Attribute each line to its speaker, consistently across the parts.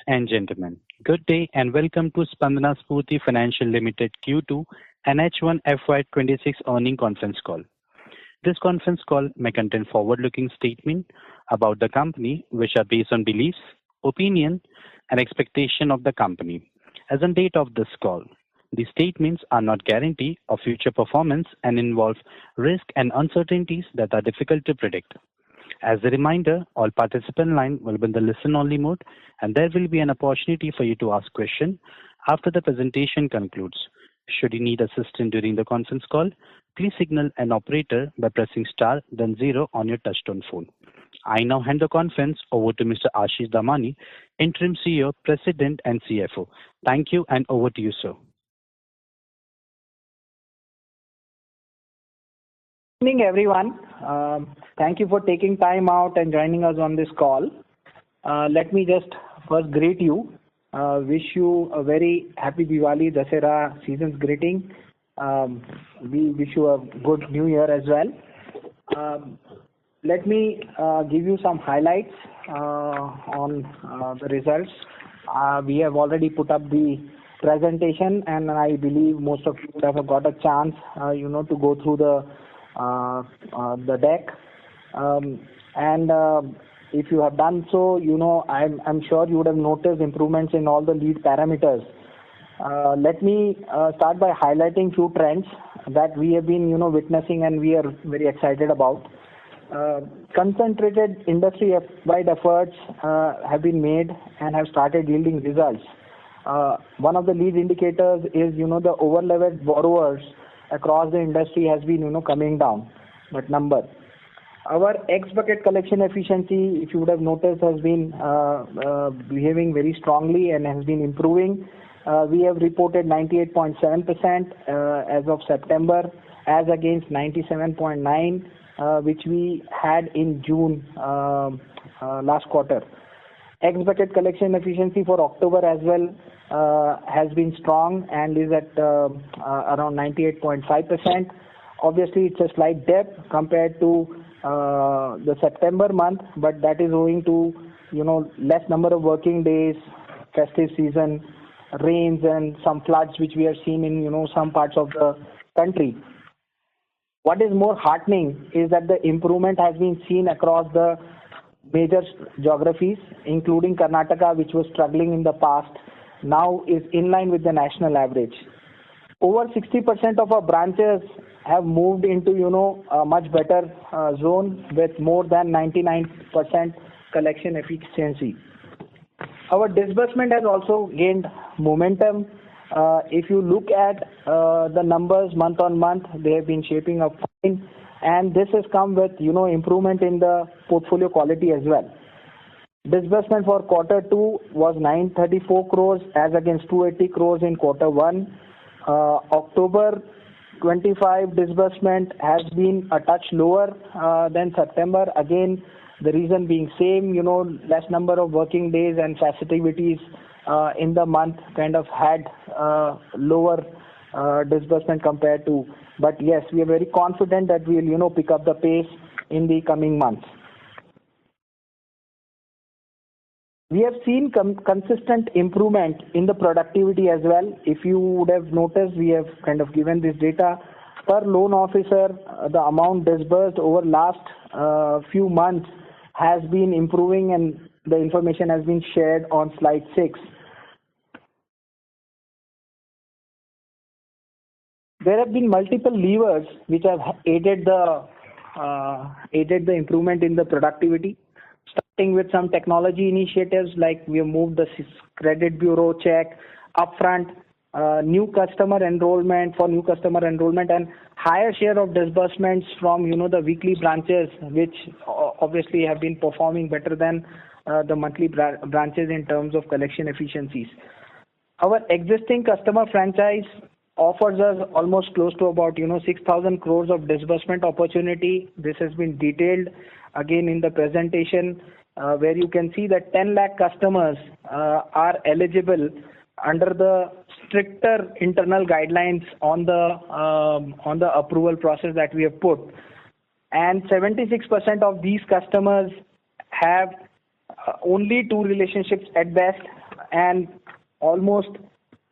Speaker 1: and gentlemen, good day and welcome to Spandana Sphoorty Financial Limited Q2 and H1FY26 earning conference call. This conference call may contain forward-looking statements about the company which are based on beliefs, opinion, and expectation of the company. As on date of this call, these statements are not guarantee of future performance and involve risk and uncertainties that are difficult to predict. As a reminder, all participant line will be in the listen-only mode, and there will be an opportunity for you to ask questions after the presentation concludes. Should you need assistance during the conference call, please signal an operator by pressing star then 0 on your touchtone phone. I now hand the conference over to Mr. Ashish Damani, Interim CEO, President and CFO. Thank you and over to you, sir.
Speaker 2: Good evening, everyone. Thank you for taking time out and joining us on this call. Let me just first greet you. Wish you a very happy Diwali, Dasera season's greeting. We wish you a good new year as well. Let me give you some highlights on the results. We have already put up the presentation, and I believe most of you would have got a chance, to go through the deck. If you have done so, I'm sure you would have noticed improvements in all the lead parameters. Let me start by highlighting few trends that we have been, witnessing and we are very excited about. Concentrated industry-wide efforts have been made and have started yielding results. One of the lead indicators is, the over-leveraged borrowers across the industry has been, coming down, that number. Our X-bucket collection efficiency, if you would have noticed, has been behaving very strongly and has been improving. We have reported 98.7% as of September, as against 97.9%, which we had in June last quarter. X-bucket collection efficiency for October as well has been strong and is at around 98.5%. Obviously, it's a slight dip compared to the September month, but that is owing to less number of working days, festive season, rains, and some floods which we have seen in some parts of the country. What is more heartening is that the improvement has been seen across the major geographies, including Karnataka, which was struggling in the past, now is in line with the national average. Over 60% of our branches have moved into a much better zone with more than 99% collection efficiency. Our disbursement has also gained momentum. If you look at the numbers month on month, they have been shaping up fine, and this has come with improvement in the portfolio quality as well. Disbursement for quarter 2 was 934 crores as against 280 crores in quarter 1. October 25 disbursement has been a touch lower than September. Again, the reason being same, less number of working days and festivities in the month kind of had lower disbursement compared to. But yes, we are very confident that we will, pick up the pace in the coming months. We have seen consistent improvement in the productivity as well. If you would have noticed, we have kind of given this data per loan officer. The amount disbursed over last few months has been improving, and the information has been shared on slide 6. There have been multiple levers which have aided the improvement in the productivity. Starting with some technology initiatives like we have moved the credit bureau check upfront, new customer enrollment, and higher share of disbursements from the weekly branches, which obviously have been performing better than the monthly branches in terms of collection efficiencies. Our existing customer franchise offers us almost close to about 6,000 crores of disbursement opportunity. This has been detailed again in the presentation, where you can see that 10 lakh customers are eligible under the stricter internal guidelines on the approval process that we have put, and 76% of these customers have only 2 relationships at best, and almost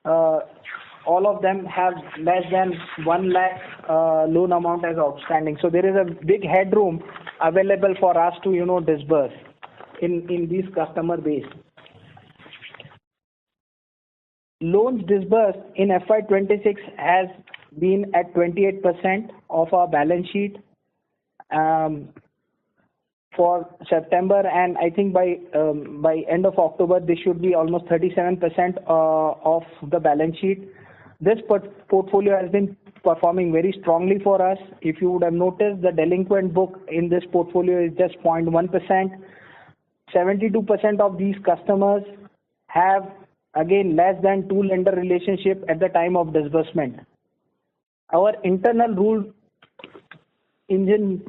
Speaker 2: all of them have less than 1 lakh loan amount as outstanding. So there is a big headroom available for us to disburse in this customer base. Loans disbursed in FY26 has been at 28% of our balance sheet for September, and I think by end of October this should be almost 37% of the balance sheet. This portfolio has been performing very strongly for us. If you would have noticed, the delinquent book in this portfolio is just 0.1%. 72% of these customers have again less than 2 lender relationship at the time of disbursement. Our internal rule engine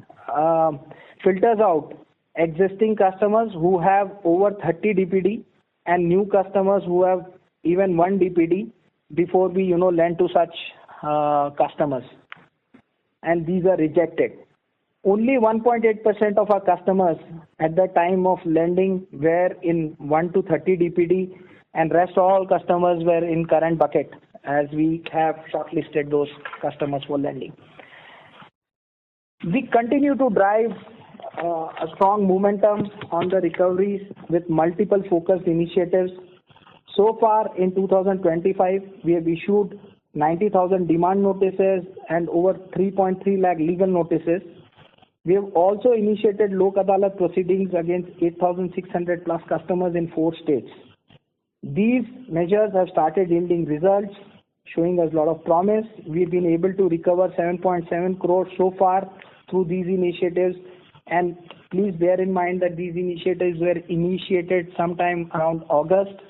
Speaker 2: filters out existing customers who have over 30 DPD and new customers who have even 1 DPD before we lend to such customers, and these are rejected. Only 1.8% of our customers at the time of lending were in 1 to 30 DPD, and rest all customers were in current bucket, as we have shortlisted those customers for lending. We continue to drive a strong momentum on the recoveries with multiple focused initiatives. So far in 2025, we have issued 90,000 demand notices and over 3.3 lakh legal notices. We have also initiated Lok Adalat proceedings against 8,600 plus customers in 4 states. These measures have started yielding results, showing us a lot of promise. We've been able to recover 7.7 crores so far through these initiatives, and please bear in mind that these initiatives were initiated sometime around August,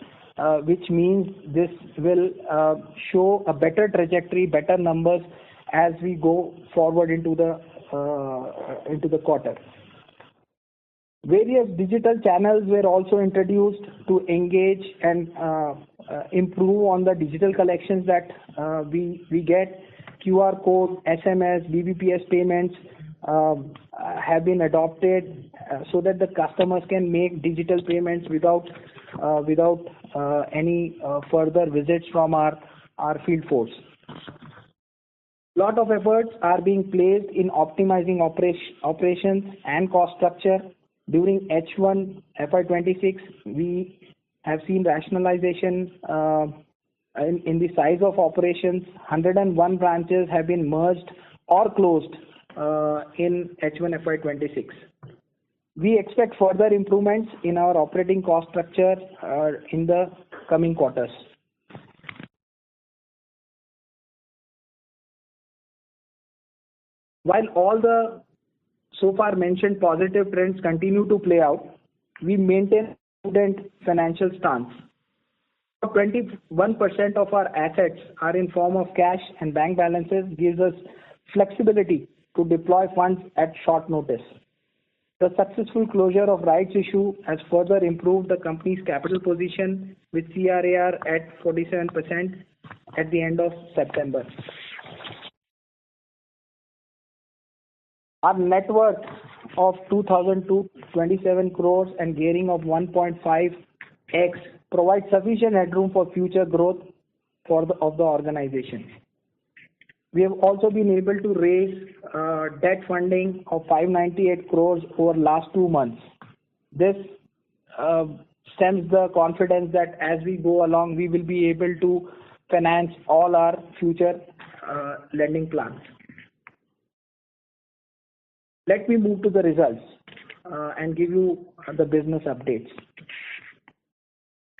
Speaker 2: which means this will show a better trajectory, better numbers as we go forward into the quarter. Various digital channels were also introduced to engage and improve on the digital collections that we get. QR code, SMS, BBPS payments have been adopted so that the customers can make digital payments without any further visits from our field force. Lot of efforts are being placed in optimizing operations and cost structure. During H1 FY26, we have seen rationalization in the size of operations. 101 branches have been merged or closed in H1 FY26. We expect further improvements in our operating cost structure in the coming quarters. While all the so far mentioned positive trends continue to play out, we maintain a prudent financial stance. 21% of our assets are in form of cash, and bank balances gives us flexibility to deploy funds at short notice. The successful closure of rights issue has further improved the company's capital position with CRAR at 47% at the end of September. Our net worth of 2,227 crores and gearing of 1.5x provides sufficient headroom for future growth of the organization. We have also been able to raise debt funding of 598 crores over last 2 months. This stems the confidence that as we go along, we will be able to finance all our future lending plans. Let me move to the results and give you the business updates.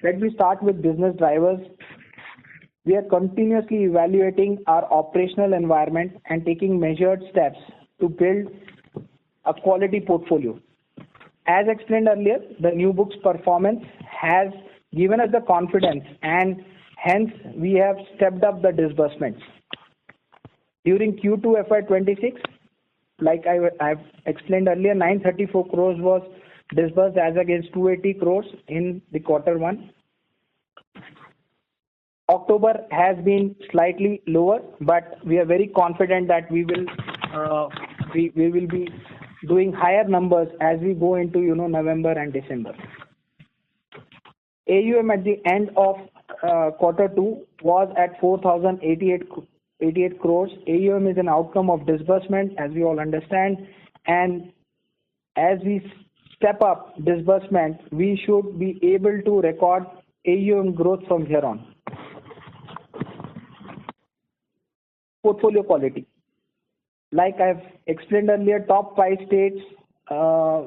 Speaker 2: Let me start with business drivers. We are continuously evaluating our operational environment and taking measured steps to build a quality portfolio. As explained earlier, the new books performance has given us the confidence, and hence we have stepped up the disbursements. During Q2 FY26, like I've explained earlier, 934 crores was disbursed as against 280 crores in the quarter 1. October has been slightly lower, but we are very confident that we will be doing higher numbers as we go into November and December. AUM at the end of quarter 2 was at 4,088 crores. AUM is an outcome of disbursement, as we all understand, and as we step up disbursement, we should be able to record AUM growth from here on. Portfolio quality. Like I've explained earlier, top 5 states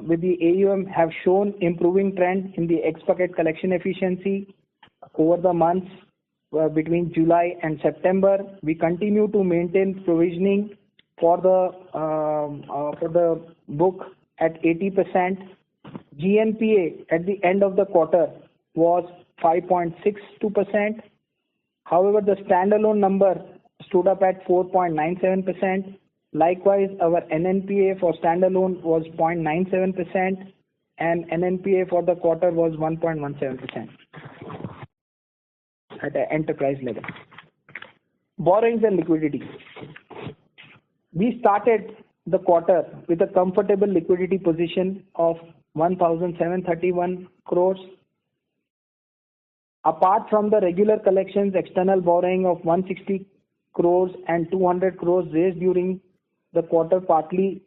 Speaker 2: with the AUM have shown improving trend in the ex-bucket collection efficiency over the months between July and September. We continue to maintain provisioning for the book at 80%. GNPA at the end of the quarter was 5.62%. However, the standalone number stood up at 4.97%. Likewise, our NNPA for standalone was 0.97% and NNPA for the quarter was 1.17% at the enterprise level. Borrowings and liquidity. We started the quarter with a comfortable liquidity position of 1,731 crores. Apart from the regular collections, external borrowing of 160 crores and 200 crores raised during the quarter partly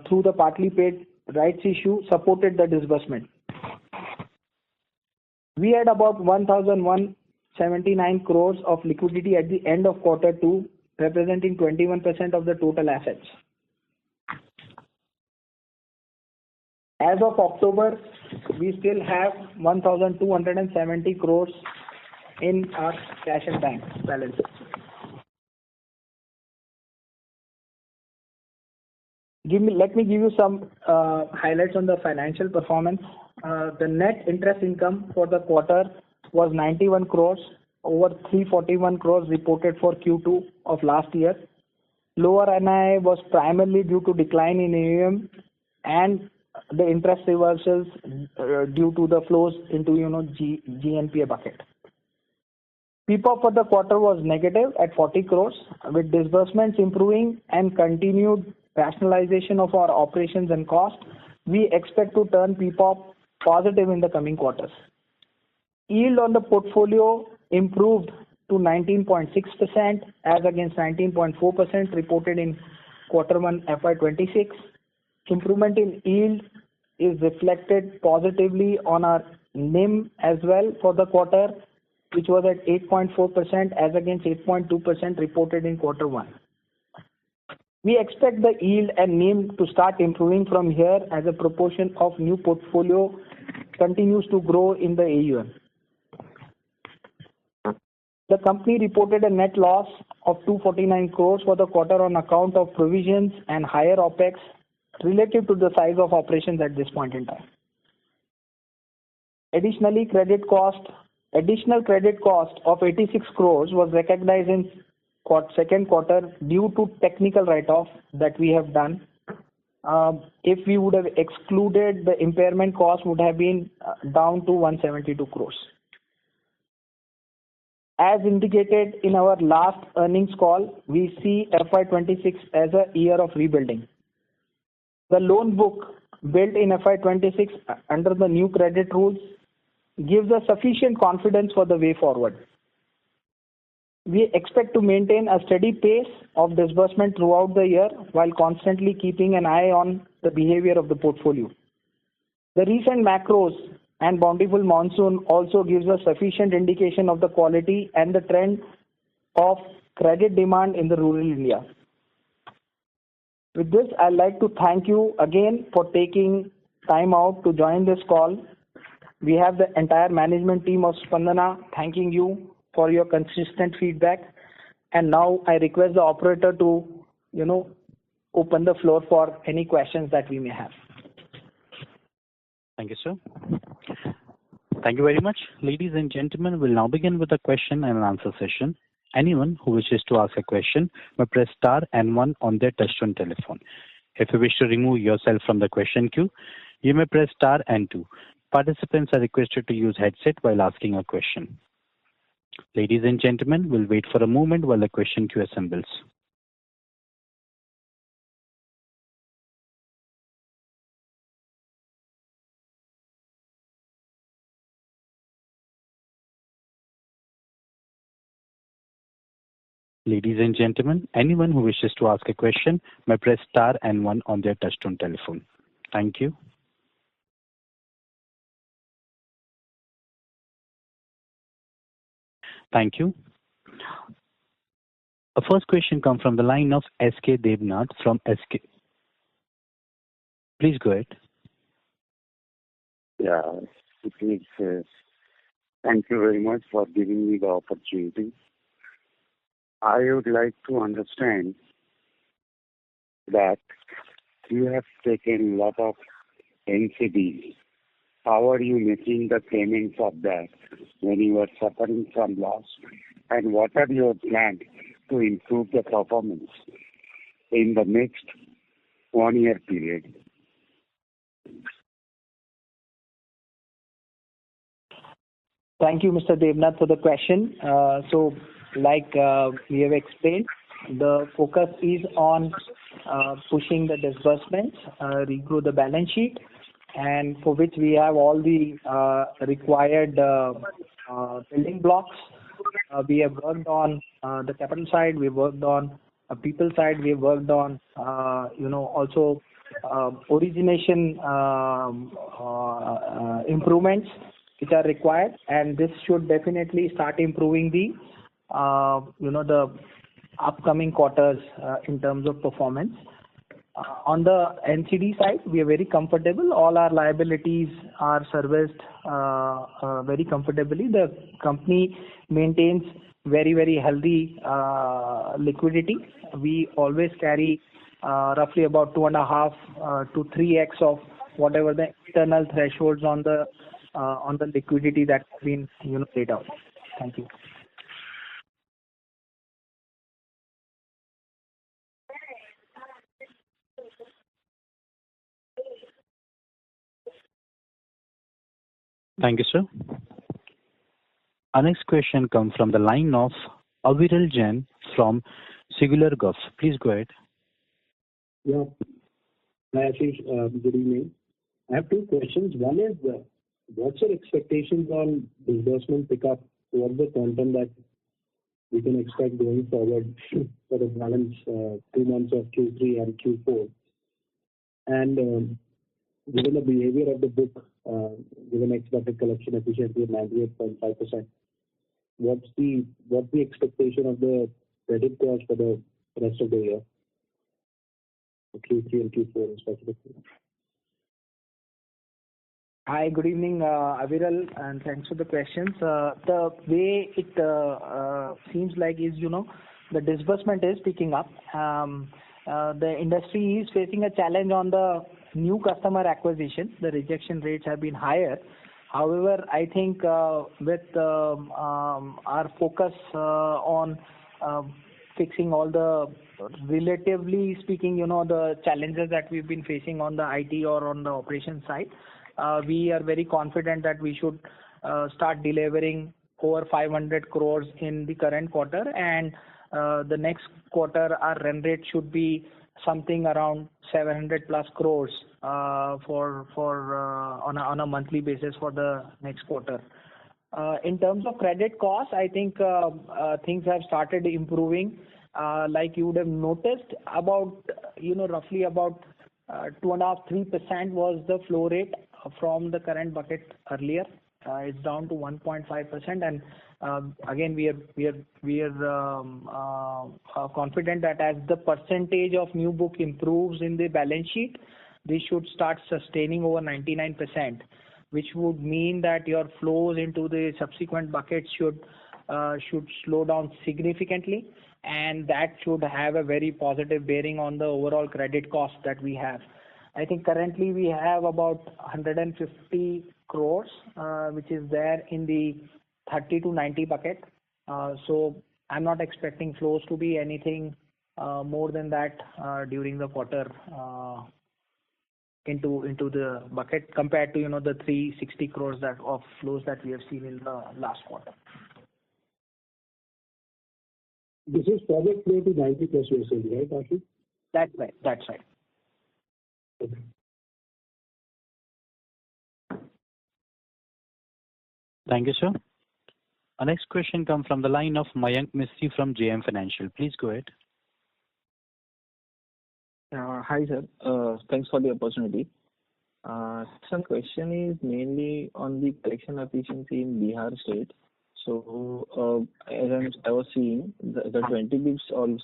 Speaker 2: through the partly paid rights issue supported the disbursement. We had about 1,179 crores of liquidity at the end of quarter 2, representing 21% of the total assets. As of October, we still have 1,270 crores in our cash and bank balances. Let me give you some highlights on the financial performance. The net interest income for the quarter was 91 crores, over 341 crores reported for Q2 of last year. Lower NII was primarily due to decline in AUM and the interest reversals due to the flows into GNPA bucket. PPOP for the quarter was negative at 40 crores, with disbursements improving and continued rationalization of our operations and cost. We expect to turn PPOP positive in the coming quarters. Yield on the portfolio improved to 19.6% as against 19.4% reported in Q1 FY26. Improvement in yield is reflected positively on our NIM as well for the quarter, which was at 8.4% as against 8.2% reported in Q1. We expect the yield and NIM to start improving from here as a proportion of new portfolio continues to grow in the AUM. The company reported a net loss of 249 crores for the quarter on account of provisions and higher OPEX relative to the size of operations at this point in time. Additional credit cost of 86 crores was recognized in second quarter due to technical write-off that we have done. If we would have excluded, the impairment cost would have been down to 172 crores. As indicated in our last earnings call, we see FY26 as a year of rebuilding. The loan book built in FY26 under the new credit rules gives us sufficient confidence for the way forward. We expect to maintain a steady pace of disbursement throughout the year while constantly keeping an eye on the behavior of the portfolio. The recent macros and bountiful monsoon also gives us sufficient indication of the quality and the trend of credit demand in the rural India. With this, I'd like to thank you again for taking time out to join this call. We have the entire management team of Spandana thanking you for your consistent feedback. And now I request the operator to, open the floor for any questions that we may have.
Speaker 1: Thank you, sir. Thank you very much. Ladies and gentlemen, we'll now begin with the question and answer session. Anyone who wishes to ask a question may press star and 1 on their touchtone telephone. If you wish to remove yourself from the question queue, you may press star and 2. Participants are requested to use headset while asking a question. Ladies and gentlemen, we'll wait for a moment while the question queue assembles. Ladies and gentlemen, anyone who wishes to ask a question may press star and one on their touchtone telephone. Thank you. Thank you. The first question comes from the line of SK Devnath from SK. Please go ahead.
Speaker 3: Yeah, it is. Thank you very much for giving me the opportunity. I would like to understand that you have taken a lot of NCDs. How are you making the payments of that when you are suffering from loss? And what are your plans to improve the performance in the next 1 year period?
Speaker 2: Thank you, Mr. Devnath, for the question. Like we have explained, the focus is on pushing the disbursements, regrow the balance sheet, and for which we have all the required building blocks. We have worked on the capital side, we have worked on people side, we have worked on also origination improvements which are required, and this should definitely start improving the the upcoming quarters in terms of performance. On the NCD side, we are very comfortable. All our liabilities are serviced very comfortably. The company maintains very healthy liquidity. We always carry roughly about 2.5 to 3x of whatever the internal thresholds on the liquidity that has been laid out. Thank you.
Speaker 1: Thank you, sir. Our next question comes from the line of Aviral Jain from Singular Govt. Please go ahead.
Speaker 4: Yeah. Hi, Ashish. Good evening. I have two questions. One is, what's your expectations on disbursement pickup? What's the quantum that we can expect going forward for the balance 2 months of Q3 and Q4? And given the behavior of the book, given expected collection efficiency of 98.5%, what's the expectation of the credit cost for the rest of the year, for Q3 and Q4 specifically?
Speaker 2: Hi, good evening, Aviral, and thanks for the questions. The way it seems like is, the disbursement is picking up. The industry is facing a challenge on the new customer acquisition. The rejection rates have been higher. However, I think with our focus on fixing all the, relatively speaking, the challenges that we've been facing on the IT or on the operation side, we are very confident that we should start delivering over 500 crores in the current quarter, and the next quarter our run rate should be something around 700 plus crores on a monthly basis for the next quarter. In terms of credit costs, I think things have started improving. Like you would have noticed, about roughly about 2.5-3% was the flow rate from the current bucket earlier. It's down to 1.5%, and again we are confident that as the percentage of new book improves in the balance sheet, this should start sustaining over 99%, which would mean that your flows into the subsequent buckets should slow down significantly, and that should have a very positive bearing on the overall credit cost that we have. I think currently we have about 150 crores, which is there in the 30 to 90 bucket. So I'm not expecting flows to be anything more than that during the quarter into the bucket compared to the 360 crores of flows that we have seen in the last quarter.
Speaker 4: This is forward flow to 90 plus you're saying, right, Ashish?
Speaker 2: That's right.
Speaker 4: Okay.
Speaker 1: Thank you, sir. Our next question comes from the line of Mayank Misri from JM Financial. Please go ahead.
Speaker 5: Hi, sir. Thanks for the opportunity. Some question is mainly on the collection efficiency in Bihar state. So, I was seeing the 20 bips also,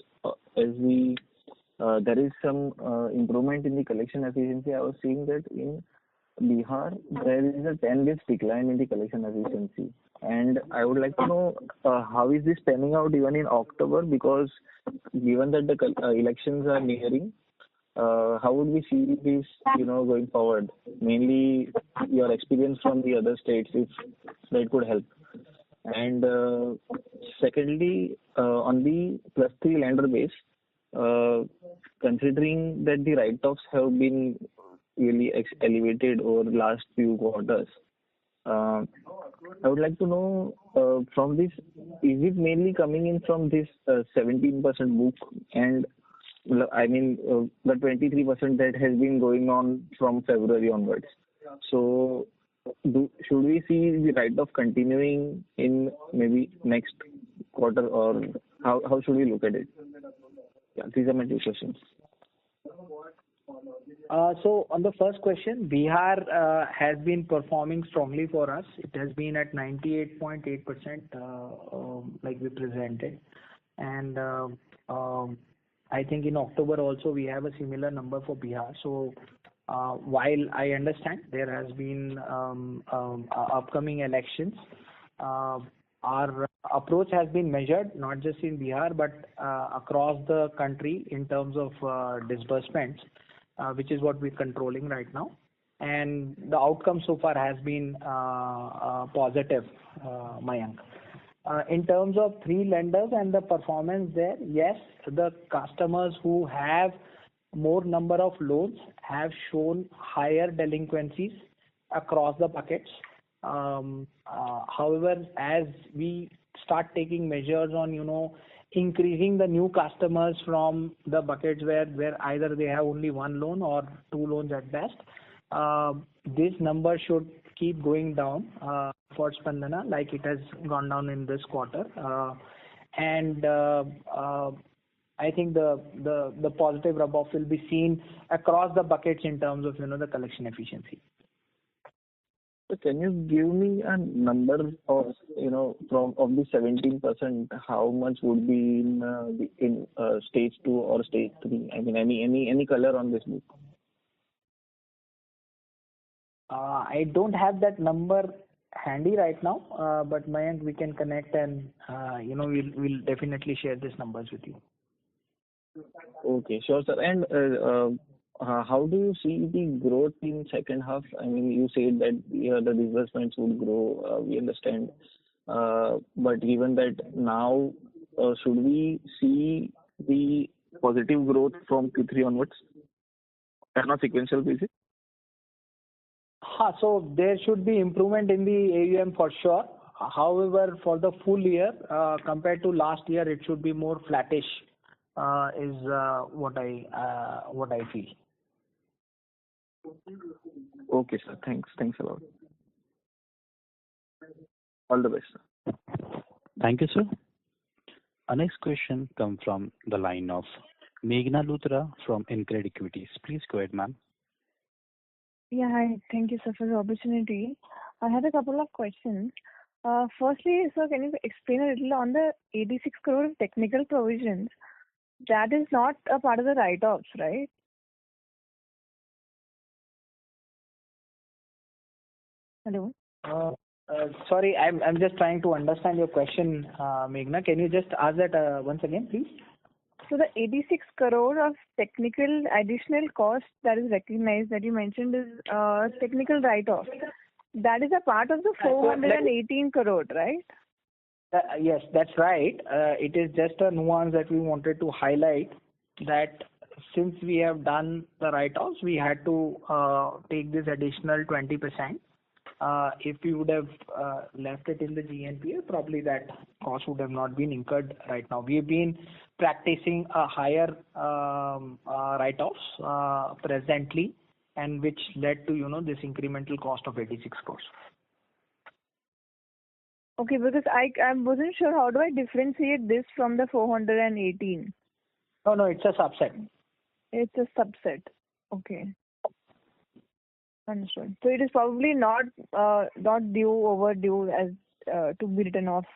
Speaker 5: there is some improvement in the collection efficiency. I was seeing that in Bihar, there is a 10 bips decline in the collection efficiency. And I would like to know how is this panning out even in October, because given that the elections are nearing, how would we see this, going forward? Mainly your experience from the other states, if that could help. And secondly, on the plus 3 lender base, considering that the write-offs have been really elevated over the last few quarters, I would like to know from this, is it mainly coming in from this 17% book, and I mean the 23% that has been going on from February onwards? So should we see the write-off continuing in maybe next quarter, or how should we look at it? Yeah, these are my two questions.
Speaker 2: So on the first question, Bihar has been performing strongly for us. It has been at 98.8%, like we presented. And I think in October also we have a similar number for Bihar. So while I understand there has been upcoming elections, our approach has been measured not just in Bihar but across the country in terms of disbursements, which is what we're controlling right now. And the outcome so far has been positive, Mayank. In terms of 3 lenders and the performance there, yes, the customers who have more number of loans have shown higher delinquencies across the buckets. However, as we start taking measures on, increasing the new customers from the buckets where either they have only 1 loan or 2 loans at best, this number should keep going down for Spandana, like it has gone down in this quarter. I think the positive rub-off will be seen across the buckets in terms of the collection efficiency.
Speaker 5: So can you give me a number of of the 17%, how much would be in stage 2 or stage 3? I mean, any color on this book?
Speaker 2: I don't have that number handy right now, but Mayank, we can connect and we'll definitely share these numbers with you.
Speaker 5: Okay, sure, sir. And how do you see the growth in second half? I mean, you said that the disbursements would grow. We understand, but given that now, should we see the positive growth from Q3 onwards on a sequential basis?
Speaker 2: So there should be improvement in the AUM for sure. However, for the full year, compared to last year, it should be more flattish, is what I feel.
Speaker 5: Okay, sir. Thanks a lot. All the best, sir.
Speaker 1: Thank you, sir. Our next question comes from the line of Meghna Luthra from InCred Equities. Please go ahead, ma'am.
Speaker 6: Yeah, hi. Thank you, sir, for the opportunity. I had a couple of questions. Firstly, sir, can you explain a little on the 86 crore of technical provisions? That is not a part of the write-offs, right? Hello?
Speaker 2: Sorry, I'm just trying to understand your question, Meghna. Can you just ask that once again, please?
Speaker 6: So the 86 crore of technical additional cost that is recognized that you mentioned is technical write-off. That is a part of the 418 crore, right?
Speaker 2: Yes, that's right. It is just a nuance that we wanted to highlight, that since we have done the write-offs, we had to take this additional 20%. If we would have left it in the GNPA, probably that cost would have not been incurred right now. We have been practicing a higher write-offs presently, and which led to this incremental cost of 86 crores.
Speaker 6: Okay, because I wasn't sure how do I differentiate this from the 418.
Speaker 2: No, it's a subset.
Speaker 6: It's a subset. Okay. Understood. So it is probably not due overdue as to be written off,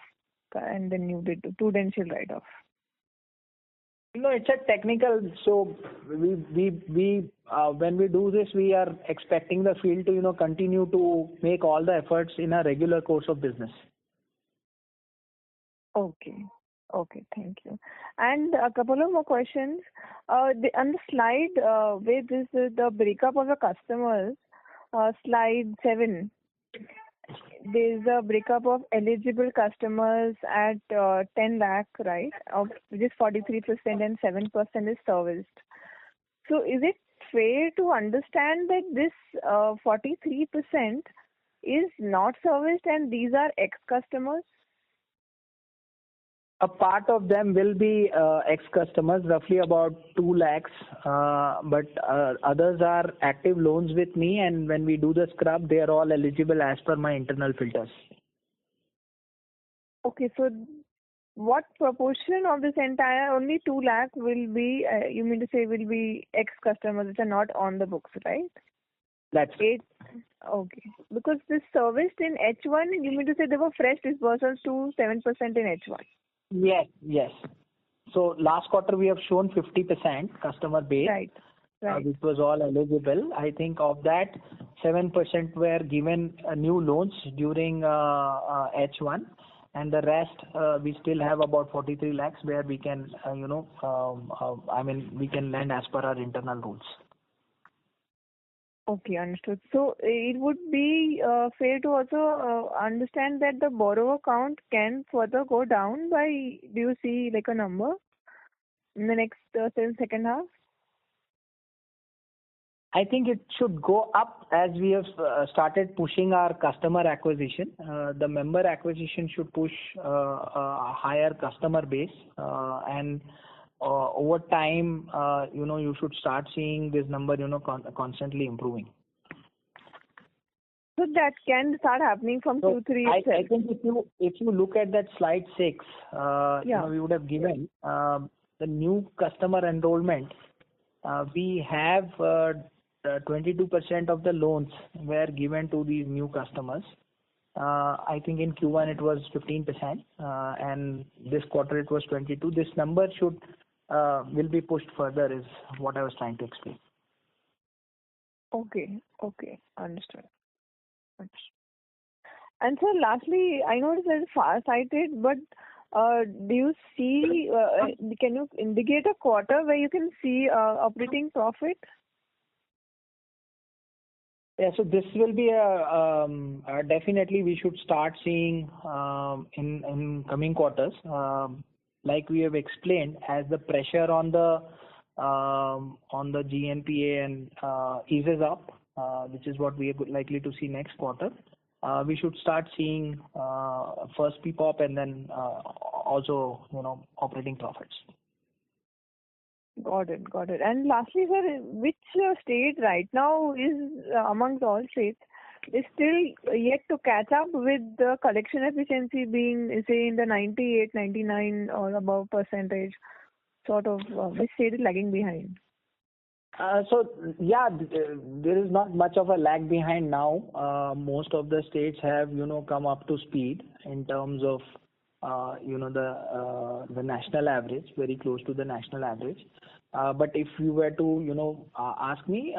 Speaker 6: and then you did prudential write-off.
Speaker 2: No, it's a technical. So we when we do this, we are expecting the field to continue to make all the efforts in a regular course of business.
Speaker 6: Okay. Okay, thank you. And a couple of more questions. On the slide where this is the breakup of the customers, slide 7, there's a breakup of eligible customers at 10 lakh, right? Of which is 43% and 7% is serviced. So is it fair to understand that this 43% is not serviced and these are ex-customers?
Speaker 2: A part of them will be ex-customers, roughly about 2 lakhs, but others are active loans with me, and when we do the scrub, they are all eligible as per my internal filters.
Speaker 6: Okay, so what proportion of this entire, only 2 lakh will be, you mean to say will be ex-customers which are not on the books, right?
Speaker 2: That's
Speaker 6: it. Okay, because this serviced in H1, you mean to say there were fresh disbursements to 7% in H1?
Speaker 2: Yes. So last quarter we have shown 50% customer base,
Speaker 6: right.
Speaker 2: Which was all eligible. I think of that, 7% were given new loans during H1, and the rest we still have about 43 lakhs where we can, we can lend as per our internal rules.
Speaker 6: Okay, understood. So it would be fair to also understand that the borrower count can further go down by, do you see like a number in the next second half?
Speaker 2: I think it should go up as we have started pushing our customer acquisition. The member acquisition should push a higher customer base, and over time, you should start seeing this number, constantly improving.
Speaker 6: So that can start happening from Q3 itself.
Speaker 2: I think if you look at that slide 6, we would have given the new customer enrollment. We have 22% of the loans were given to these new customers. I think in Q1 it was 15%, and this quarter it was 22%. This number will be pushed further, is what I was trying to explain.
Speaker 6: Okay, understood. And so lastly, I know it's far-sighted, but do you see, can you indicate a quarter where you can see operating profit?
Speaker 2: Yeah, so this will be definitely we should start seeing in coming quarters. Like we have explained, as the pressure on the GNPA and eases up, which is what we are likely to see next quarter, we should start seeing first PPOP and then also operating profits.
Speaker 6: Got it. And lastly, sir, which state right now is amongst all states is still yet to catch up with the collection efficiency being, say, in the 98, 99 or above percentage, sort of, which state is lagging behind?
Speaker 2: There is not much of a lag behind now. Most of the states have, come up to speed in terms of, the national average, very close to the national average. But if you were to, ask me,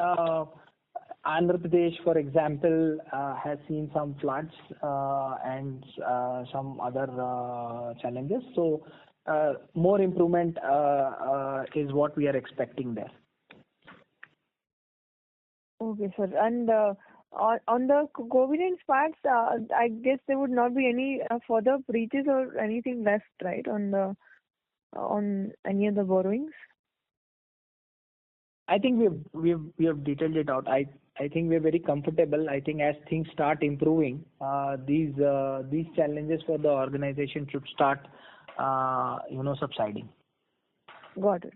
Speaker 2: Andhra Pradesh, for example, has seen some floods and some other challenges. So more improvement is what we are expecting there.
Speaker 6: Okay, sir. And on the governance parts, I guess there would not be any further breaches or anything left, right, on any of the borrowings?
Speaker 2: I think we have detailed it out. I think we are very comfortable. I think as things start improving, these challenges for the organization should start, subsiding.
Speaker 6: Got it.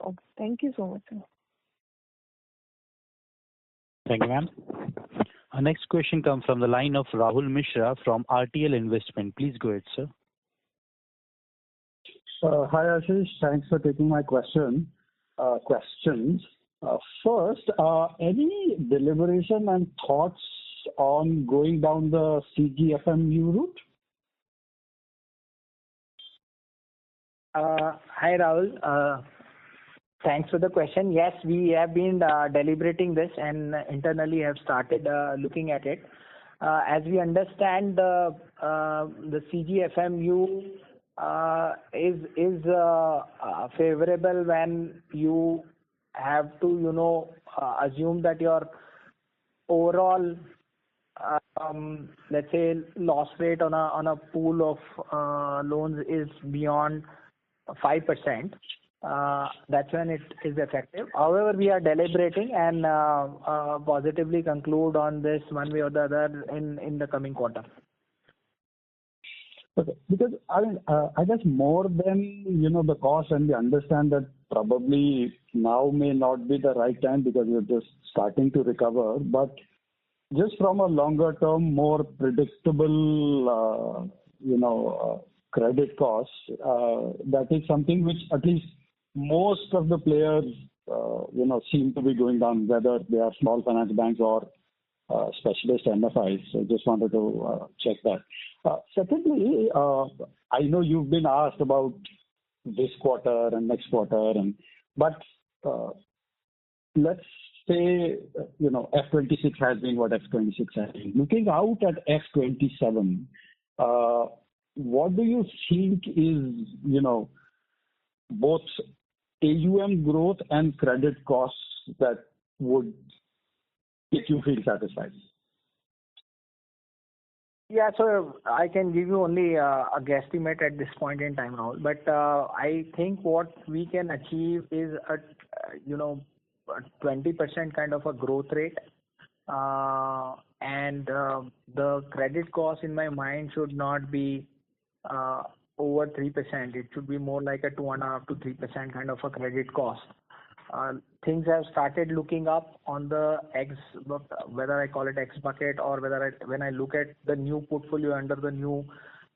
Speaker 6: Okay. Thank you so much, sir.
Speaker 1: Thank you, ma'am. Our next question comes from the line of Rahul Mishra from RTL Investment. Please go ahead, sir.
Speaker 7: Hi, Ashish. Thanks for taking my questions. First, any deliberation and thoughts on going down the CGFMU route?
Speaker 2: Hi, Rahul. Thanks for the question. Yes, we have been deliberating this and internally have started looking at it. As we understand, the CGFMU is favorable when you have to, assume that your overall, let's say, loss rate on a pool of loans is beyond 5%. That's when it is effective. However, we are deliberating and positively conclude on this one way or the other in the coming quarter.
Speaker 7: Okay, because I guess more than the cost, and we understand that probably now may not be the right time because we're just starting to recover. But just from a longer term, more predictable, credit costs, that is something which at least most of the players, seem to be going down, whether they are small finance banks or specialist MFIs. So just wanted to check that. Secondly, I know you've been asked about this quarter and next quarter, but let's say F26 has been what F26 has been. Looking out at F27, what do you think is both AUM growth and credit costs that would make you feel satisfied?
Speaker 2: Yeah, so I can give you only a guesstimate at this point in time now. But I think what we can achieve is a 20% kind of a growth rate, and the credit cost in my mind should not be over 3%. It should be more like a 2.5 to 3% kind of a credit cost. Things have started looking up on the X, whether I call it X bucket or when I look at the new portfolio under the new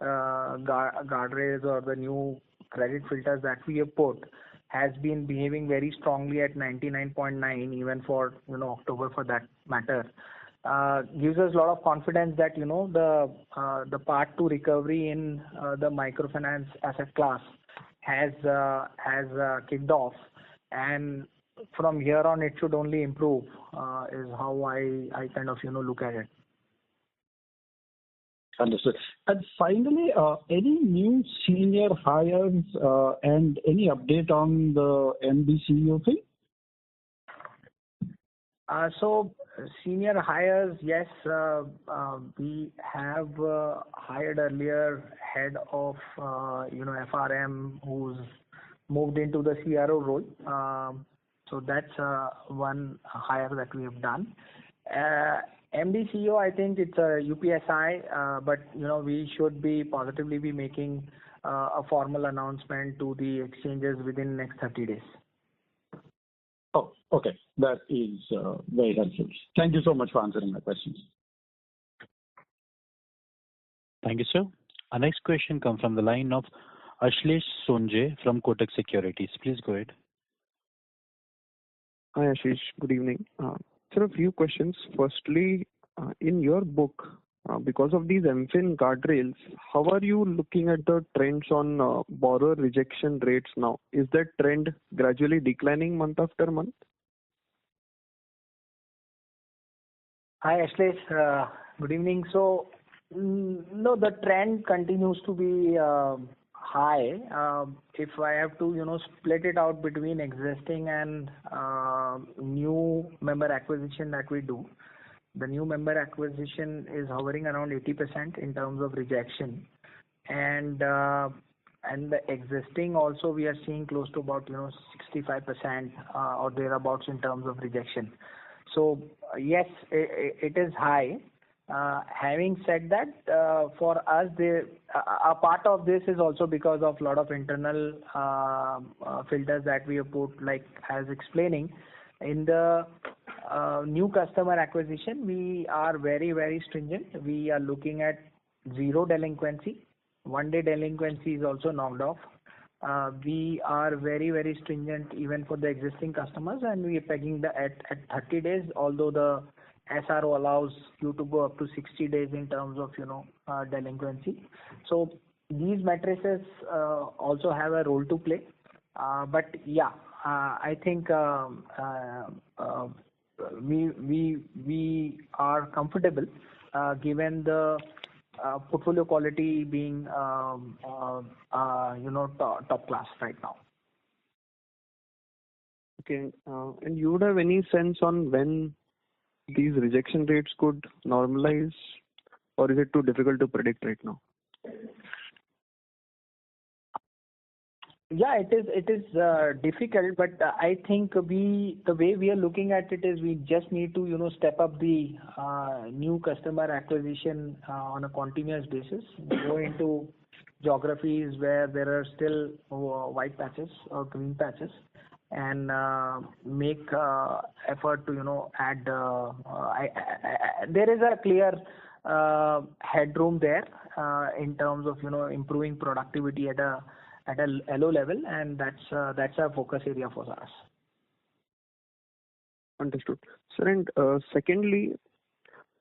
Speaker 2: guardrails or the new credit filters that we have put, has been behaving very strongly at 99.9, even for October for that matter. Gives us a lot of confidence that the path to recovery in the microfinance asset class has kicked off, and from here on it should only improve, is how I kind of look at it.
Speaker 7: Understood. And finally, any new senior hires and any update on the MD CEO thing?
Speaker 2: So senior hires, yes, we have hired earlier head of FRM who's moved into the CRO role. So that's one hire that we have done. MD CEO, I think it's a UPSI, but we should be positively be making a formal announcement to the exchanges within next 30 days.
Speaker 7: Oh, okay. That is very helpful. Thank you so much for answering my questions.
Speaker 1: Thank you, sir. Our next question comes from the line of Ashlesh Sonje from Kotak Securities. Please go ahead.
Speaker 8: Hi, Ashish. Good evening. Sir, a few questions. Firstly, in your book, because of these MFIN guardrails, how are you looking at the trends on borrower rejection rates now? Is that trend gradually declining month after month?
Speaker 2: Hi, Ashlesh. Good evening. So, no, the trend continues to be high. If I have to, split it out between existing and new member acquisition that we do, the new member acquisition is hovering around 80% in terms of rejection, and the existing also we are seeing close to about 65% or thereabouts in terms of rejection. So yes, it is high. Having said that, for us, a part of this is also because of a lot of internal filters that we have put, like as explaining in the new customer acquisition, we are very, very stringent. We are looking at zero delinquency. 1-day delinquency is also knocked off. We are very, very stringent even for the existing customers, and we are pegging the at 30 days, although the SRO allows you to go up to 60 days in terms of, delinquency. So these matrices also have a role to play. But yeah, I think we are comfortable given the portfolio quality being top class right now.
Speaker 8: Okay, and you would have any sense on when these rejection rates could normalize, or is it too difficult to predict right now?
Speaker 2: Yeah, it is difficult, but I think the way we are looking at it is we just need to step up the new customer acquisition on a continuous basis. Go into geographies where there are still white patches or green patches, and make effort to add. There is a clear headroom there in terms of improving productivity at a LO level, and that's a focus area for us.
Speaker 8: Understood. Sir, and secondly,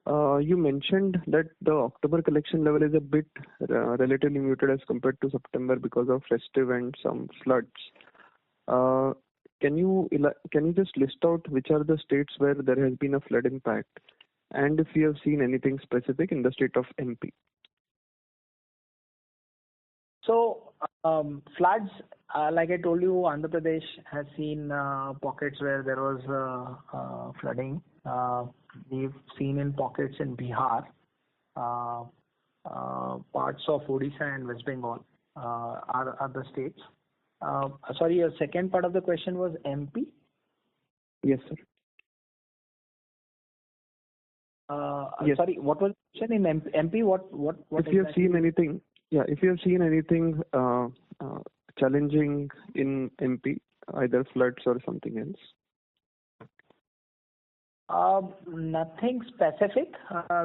Speaker 8: you mentioned that the October collection level is a bit relatively muted as compared to September because of festive and some floods. Can you just list out which are the states where there has been a flood impact, and if you have seen anything specific in the state of MP?
Speaker 2: So floods, like I told you, Andhra Pradesh has seen pockets where there was flooding. We've seen in pockets in Bihar, parts of Odisha and West Bengal are the states. Sorry, your second part of the question was MP?
Speaker 8: Yes, sir.
Speaker 2: Yes. Sorry, what was the question in MP? What
Speaker 8: if you have seen anything? Yeah, if you have seen anything challenging in MP, either floods or something else.
Speaker 2: Nothing specific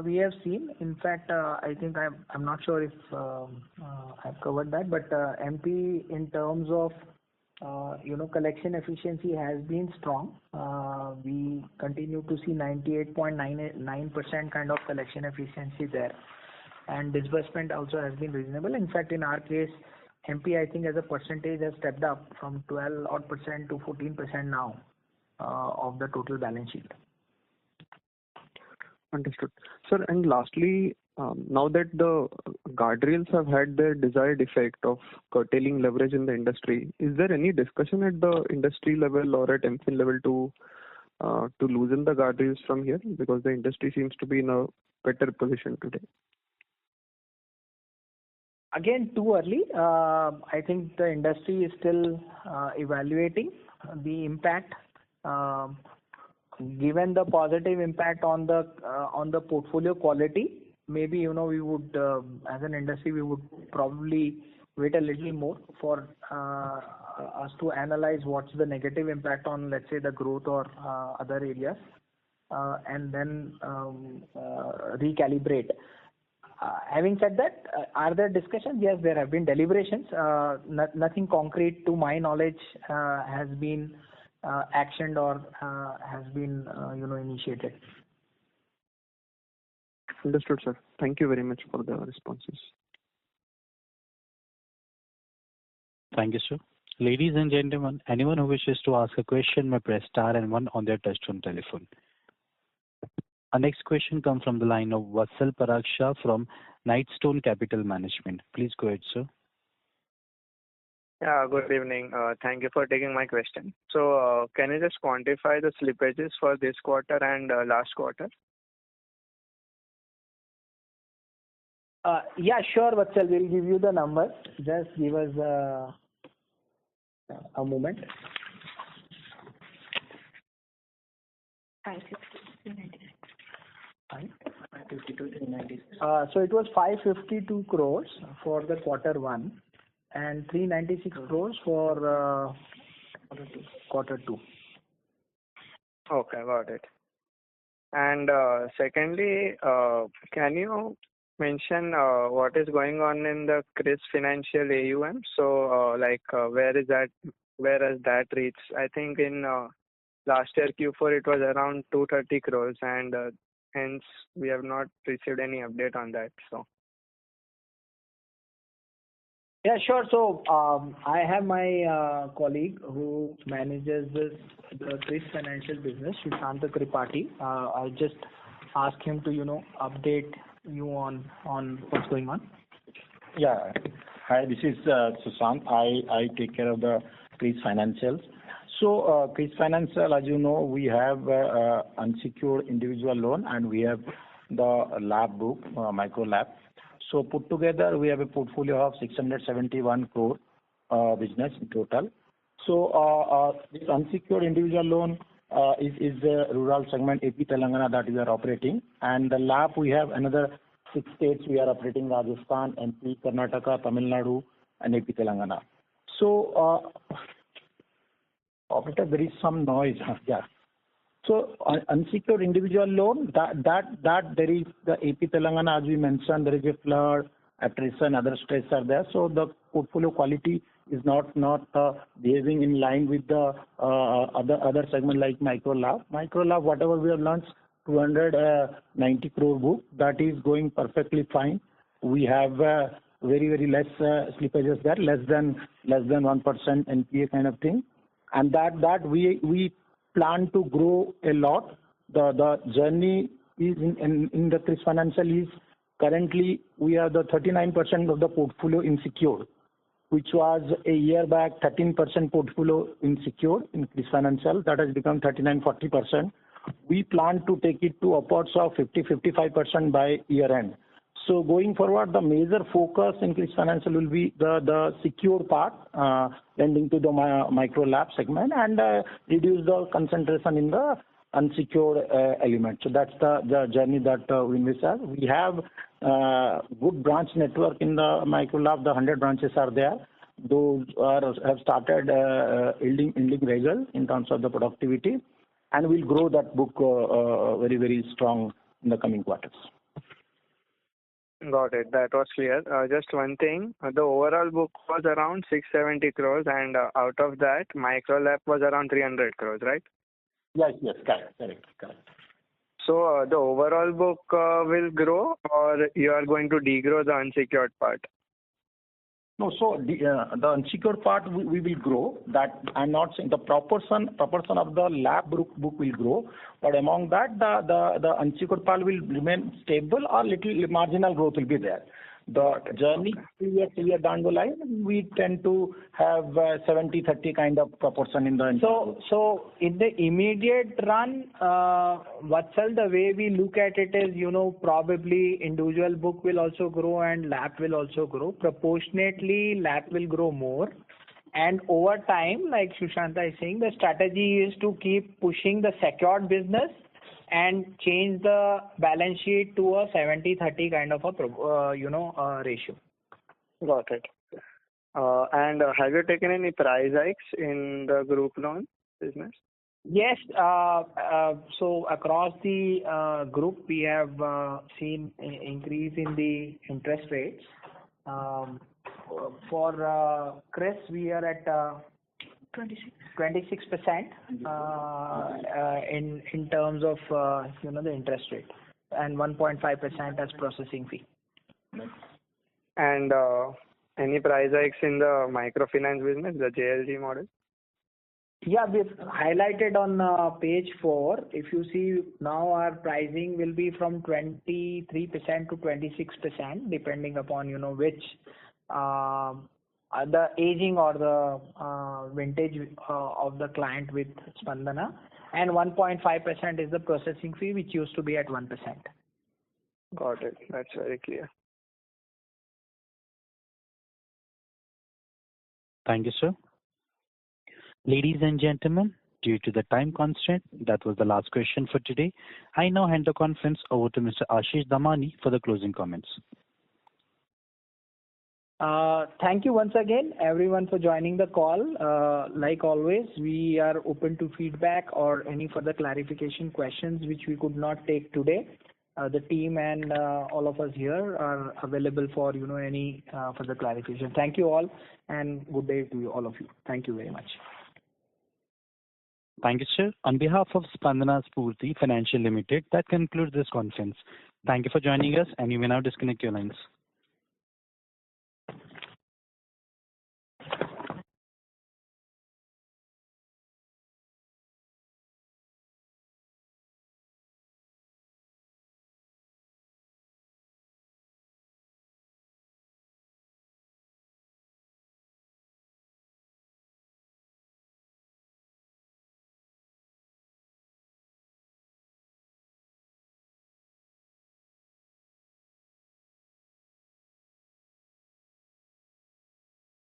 Speaker 2: we have seen. In fact, I think I'm not sure if I've covered that, but MP in terms of collection efficiency has been strong. We continue to see 98.99% kind of collection efficiency there, and disbursement also has been reasonable. In fact, in our case, MP I think as a percentage has stepped up from 12% to 14% now of the total balance sheet.
Speaker 8: Understood. Sir, and lastly, now that the guardrails have had their desired effect of curtailing leverage in the industry, is there any discussion at the industry level or at MFIN level to loosen the guardrails from here? Because the industry seems to be in a better position today.
Speaker 2: Again, too early. I think the industry is still evaluating the impact. Given the positive impact on the portfolio quality, maybe we would, as an industry, we would probably wait a little more for us to analyze what's the negative impact on, let's say, the growth or other areas, and then recalibrate. Having said that, are there discussions? Yes, there have been deliberations. Nothing concrete, to my knowledge, has been actioned or has been initiated.
Speaker 8: Understood, sir. Thank you very much for the responses.
Speaker 1: Thank you, sir. Ladies and gentlemen, anyone who wishes to ask a question may press star and one on their touchtone telephone. Our next question comes from the line of Vatsal Paraksha from Knightstone Capital Management. Please go ahead, sir.
Speaker 9: Yeah, good evening. Thank you for taking my question. So, can you just quantify the slippages for this quarter and last quarter?
Speaker 2: Yeah, sure, Vatsal. We'll give you the numbers. Just give us a moment. 552,396. So it was 552 crores for the quarter one and 396 crores for quarter two.
Speaker 9: Okay, got it. And secondly, can you mention what is going on in the CRIS Financial AUM? So, where has that reached? I think in last year Q4 it was around 230 crores, and hence we have not received any update on that. So.
Speaker 2: Yeah, sure. So I have my colleague who manages the CRIS financial business, Sushanta Tripathi. I'll just ask him to update you on what's going on.
Speaker 10: Yeah. Hi, this is Sushant. I take care of the CRIS Financials. So CRIS Financial, as you know, we have unsecured individual loan and we have the lab book, micro lab. So put together, we have a portfolio of 671 crore business in total. So this unsecured individual loan is the rural segment AP Telangana that we are operating, and the lab we have another 6 states we are operating: Rajasthan, MP, Karnataka, Tamil Nadu, and AP Telangana. So operator, there is some noise. Yeah. So unsecured individual loan, that there is the AP Telangana, as we mentioned, there is a flood, attrition, other stress are there. So the portfolio quality is not behaving in line with the other segment like micro lab. Micro lab, whatever we have launched, 290 crore book, that is going perfectly fine. We have very less slippages there, less than 1% NPA kind of thing, and that we plan to grow a lot. The journey is in the CRIS Financial is currently we have the 39% of the portfolio insecure, which was a year back 13% portfolio insecure in CRIS Financial. That has become 39-40%. We plan to take it to upwards of 50-55% by year end. So going forward, the major focus in CRIS Financial will be the secure part, lending to the micro lab segment, and reduce the concentration in the unsecured element. So that's the journey that we envisage. We have good branch network in the micro lab. The 100 branches are there. Those have started yielding results in terms of the productivity, and we'll grow that book very strong in the coming quarters.
Speaker 9: Got it. That was clear. Just one thing. The overall book was around 670 crores, and out of that, micro lab was around 300 crores, right?
Speaker 10: Yes, correct.
Speaker 9: So the overall book will grow, or you are going to degrow the unsecured part?
Speaker 10: No, so the unsecured part we will grow. That I'm not saying the proportion of the lab book will grow, but among that the unsecured part will remain stable or little marginal growth will be there. The journey 3 years down the line, we tend to have 70-30 kind of proportion in the.
Speaker 2: So in the immediate run, Vatsal, the way we look at it is, probably individual book will also grow and lab will also grow. Proportionately, lab will grow more. And over time, like Sushanta is saying, the strategy is to keep pushing the secured business and change the balance sheet to a 70-30 kind of a ratio.
Speaker 9: Got it. And have you taken any price hikes in the group loan business?
Speaker 2: Yes. So across the group, we have seen an increase in the interest rates. For CRIS, we are at 26% in terms of the interest rate, and 1.5% as processing fee.
Speaker 9: And any price hikes in the microfinance business, the JLG model?
Speaker 2: Yeah, we've highlighted on page 4. If you see now, our pricing will be from 23% to 26%, depending upon which the aging or the vintage of the client with Spandana, and 1.5% is the processing fee, which used to be at 1%.
Speaker 9: Got it. That's very clear.
Speaker 1: Thank you, sir. Ladies and gentlemen, due to the time constraint, that was the last question for today. I now hand the conference over to Mr. Ashish Damani for the closing comments.
Speaker 2: Thank you once again, everyone, for joining the call. Like always, we are open to feedback or any further clarification questions which we could not take today. The team and all of us here are available for any further clarification. Thank you all, and good day to all of you. Thank you very much.
Speaker 1: Thank you, sir. On behalf of Spandana Sphoorty Financial Limited, that concludes this conference. Thank you for joining us, and you may now disconnect your lines.